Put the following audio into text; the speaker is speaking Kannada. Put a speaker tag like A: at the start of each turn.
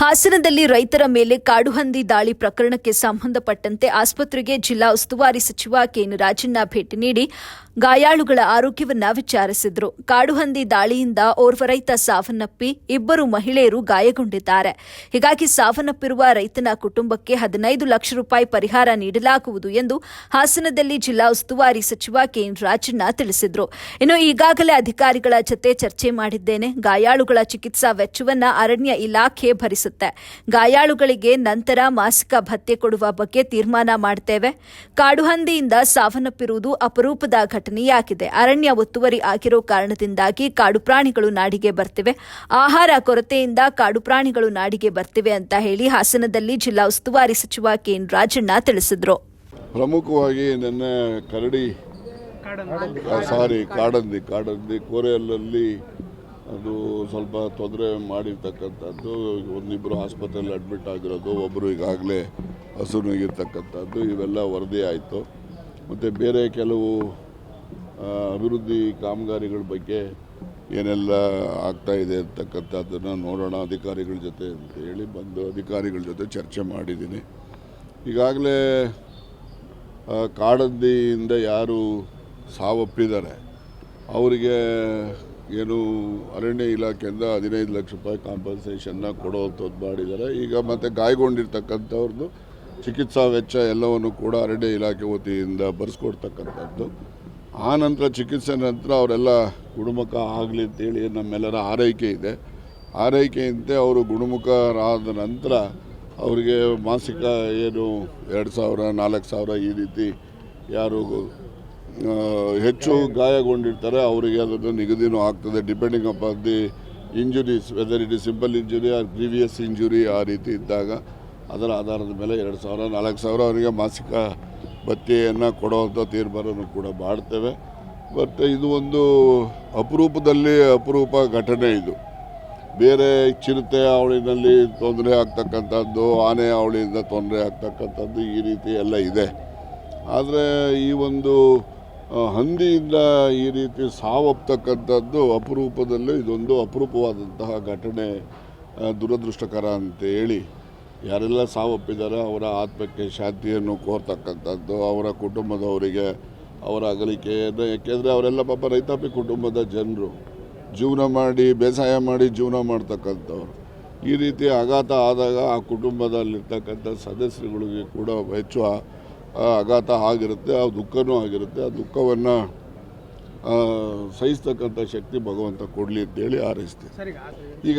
A: ಹಾಸನದಲ್ಲಿ ರೈತರ ಮೇಲೆ ಕಾಡುಹಂದಿ ದಾಳಿ ಪ್ರಕರಣಕ್ಕೆ ಸಂಬಂಧಪಟ್ಟಂತೆ ಆಸ್ಪತ್ರೆಗೆ ಜಿಲ್ಲಾ ಉಸ್ತುವಾರಿ ಸಚಿವ ಕೆಎನ್ ರಾಜಣ್ಣ ಭೇಟಿ ನೀಡಿ ಗಾಯಾಳುಗಳ ಆರೋಗ್ಯವನ್ನ ವಿಚಾರಿಸಿದರು. ಕಾಡುಹಂದಿ ದಾಳಿಯಿಂದ ಓರ್ವ ರೈತ ಸಾವನ್ನಪ್ಪಿ ಇಬ್ಬರು ಮಹಿಳೆಯರು ಗಾಯಗೊಂಡಿದ್ದಾರೆ. ಹೀಗಾಗಿ ಸಾವನ್ನಪ್ಪಿರುವ ರೈತನ ಕುಟುಂಬಕ್ಕೆ 15 ಲಕ್ಷ ರೂಪಾಯಿ ಪರಿಹಾರ ನೀಡಲಾಗುವುದು ಎಂದು ಹಾಸನದಲ್ಲಿ ಜಿಲ್ಲಾ ಉಸ್ತುವಾರಿ ಸಚಿವ ಕೆಎನ್ ರಾಜಣ್ಣ ತಿಳಿಸಿದರು. ಇನ್ನು ಈಗಾಗಲೇ ಅಧಿಕಾರಿಗಳ ಜತೆ ಚರ್ಚೆ ಮಾಡಿದ್ದೇನೆ. ಗಾಯಾಳುಗಳ ಚಿಕಿತ್ಸಾ ವೆಚ್ಚವನ್ನ ಅರಣ್ಯ ಇಲಾಖೆ ಭರಿಸುತ್ತೆ. ಗಾಯಾಳುಗಳಿಗೆ ನಂತರ ಮಾಸಿಕ ಭತ್ಯೆ ಕೊಡುವ ಬಗ್ಗೆ ತೀರ್ಮಾನ ಮಾಡುತ್ತೇವೆ. ಕಾಡುಹಂದಿಯಿಂದ ಸಾವನ್ನಪ್ಪಿರುವುದು ಅಪರೂಪದ ಘಟನೆಯಾಗಿದೆ. ಅರಣ್ಯ ಒತ್ತುವರಿ ಆಗಿರೋ ಕಾರಣದಿಂದಾಗಿ ಕಾಡು ಪ್ರಾಣಿಗಳು ನಾಡಿಗೆ ಬರ್ತಿವೆ. ಆಹಾರ ಕೊರತೆಯಿಂದ ಕಾಡು ಪ್ರಾಣಿಗಳು ನಾಡಿಗೆ ಬರ್ತಿವೆ ಅಂತ ಹೇಳಿ ಹಾಸನದಲ್ಲಿ ಜಿಲ್ಲಾ ಉಸ್ತುವಾರಿ ಸಚಿವ ಕೆಎನ್ ರಾಜಣ್ಣ ತಿಳಿಸಿದರು.
B: ಪ್ರಮುಖವಾಗಿ ನಿನ್ನೆ ಕಾಡಂದಿ ಕೋರೆಯಲ್ಲಿ ಅದು ಸ್ವಲ್ಪ ತೊಂದರೆ ಮಾಡಿರ್ತಕ್ಕಂಥದ್ದು, ಒಂದಿಬ್ಬರು ಆಸ್ಪತ್ರೆಯಲ್ಲಿ ಅಡ್ಮಿಟ್ ಆಗಿರೋದು, ಒಬ್ಬರು ಈಗಾಗಲೇ ಹಸುನಿಗಿರ್ತಕ್ಕಂಥದ್ದು ಇವೆಲ್ಲ ವರದಿ ಆಯಿತು. ಮತ್ತು ಬೇರೆ ಕೆಲವು ಅಭಿವೃದ್ಧಿ ಕಾಮಗಾರಿಗಳ ಬಗ್ಗೆ ಏನೆಲ್ಲ ಆಗ್ತಾಯಿದೆ ಅಂತಕ್ಕಂಥದ್ದನ್ನು ನೋಡೋಣ ಅಧಿಕಾರಿಗಳ ಜೊತೆ ಅಂತ ಹೇಳಿ ಬಂದು ಅಧಿಕಾರಿಗಳ ಜೊತೆ ಚರ್ಚೆ ಮಾಡಿದ್ದೀನಿ. ಈಗಾಗಲೇ ಕಾಡಂದಿಯಿಂದ ಯಾರು ಸಾವಪ್ಪಿದ್ದಾರೆ ಅವರಿಗೆ ಏನು ಅರಣ್ಯ ಇಲಾಖೆಯಿಂದ 15 ಲಕ್ಷ ರೂಪಾಯಿ ಕಾಂಪನ್ಸೇಷನ್ನ ಕೊಡೋವಂಥದ್ದು ಮಾಡಿದ್ದಾರೆ. ಈಗ ಮತ್ತೆ ಗಾಯಗೊಂಡಿರ್ತಕ್ಕಂಥವ್ರದ್ದು ಚಿಕಿತ್ಸಾ ವೆಚ್ಚ ಎಲ್ಲವನ್ನು ಕೂಡ ಅರಣ್ಯ ಇಲಾಖೆ ವತಿಯಿಂದ ಭರಿಸ್ಕೊಡ್ತಕ್ಕಂಥದ್ದು. ಆ ನಂತರ ಚಿಕಿತ್ಸೆ ನಂತರ ಅವರೆಲ್ಲ ಗುಣಮುಖ ಆಗಲಿ ಅಂತೇಳಿ ನಮ್ಮೆಲ್ಲರ ಆರೈಕೆ ಇದೆ. ಆರೈಕೆಯಂತೆ ಅವರು ಗುಣಮುಖರಾದ ನಂತರ ಅವರಿಗೆ ಮಾಸಿಕ ಏನು 2,000 4,000 ಈ ರೀತಿ ಯಾರು ಹೆಚ್ಚು ಗಾಯಗೊಂಡಿರ್ತಾರೆ ಅವರಿಗೆ ಅದನ್ನು ನಿಗದಿನೂ ಆಗ್ತದೆ. Depending upon the injuries, whether it is simple injury or previous injury, ಆ ರೀತಿ ಇದ್ದಾಗ ಅದರ ಆಧಾರದ ಮೇಲೆ 2,000 4,000 ಅವರಿಗೆ ಮಾಸಿಕ ಭತ್ಯೆಯನ್ನು ಕೊಡುವಂಥ ತೀರ್ಮಾನವನ್ನು ಕೂಡ ಮಾಡ್ತೇವೆ. ಬಟ್ ಇದು ಒಂದು ಅಪರೂಪ ಘಟನೆ. ಇದು ಬೇರೆ ಚಿರತೆ ಅವಳಿನಲ್ಲಿ ತೊಂದರೆ ಆಗ್ತಕ್ಕಂಥದ್ದು, ಆನೆ ಅವಳಿಯಿಂದ ತೊಂದರೆ ಆಗ್ತಕ್ಕಂಥದ್ದು ಈ ರೀತಿ ಎಲ್ಲ ಇದೆ. ಆದರೆ ಈ ಒಂದು ಹಂದಿಯಿಂದ ಈ ರೀತಿ ಸಾವಪ್ತಕ್ಕಂಥದ್ದು ಅಪರೂಪದಲ್ಲಿ ಇದೊಂದು ಅಪರೂಪವಾದಂತಹ ಘಟನೆ. ದುರದೃಷ್ಟಕರ ಅಂತ ಹೇಳಿ ಯಾರೆಲ್ಲ ಸಾವಪ್ಪಿದ್ದಾರೆ ಅವರ ಆತ್ಮಕ್ಕೆ ಶಾಂತಿಯನ್ನು ಕೋರ್ತಕ್ಕಂಥದ್ದು, ಅವರ ಕುಟುಂಬದವರಿಗೆ ಅವರ ಅಗಲಿಕೆಯನ್ನು, ಏಕೆಂದರೆ ಅವರೆಲ್ಲ ಪಾಪ ರೈತಾಪಿ ಕುಟುಂಬದ ಜನರು, ಜೀವನ ಮಾಡಿ ಬೇಸಾಯ ಮಾಡಿ ಜೀವನ ಮಾಡ್ತಕ್ಕಂಥವ್ರು. ಈ ರೀತಿ ಆಘಾತ ಆದಾಗ ಆ ಕುಟುಂಬದಲ್ಲಿರ್ತಕ್ಕಂಥ ಸದಸ್ಯರುಗಳಿಗೆ ಕೂಡ ಹೆಚ್ಚು ಆಘಾತ ಆಗಿರುತ್ತೆ, ಆ ದುಃಖನೂ ಆಗಿರುತ್ತೆ. ಆ ದುಃಖವನ್ನು ಸಹಿಸ್ತಕ್ಕಂಥ ಶಕ್ತಿ ಭಗವಂತ ಕೊಡಲಿ ಅಂತೇಳಿ ಹಾರೈಸ್ತೀನಿ. ಈಗ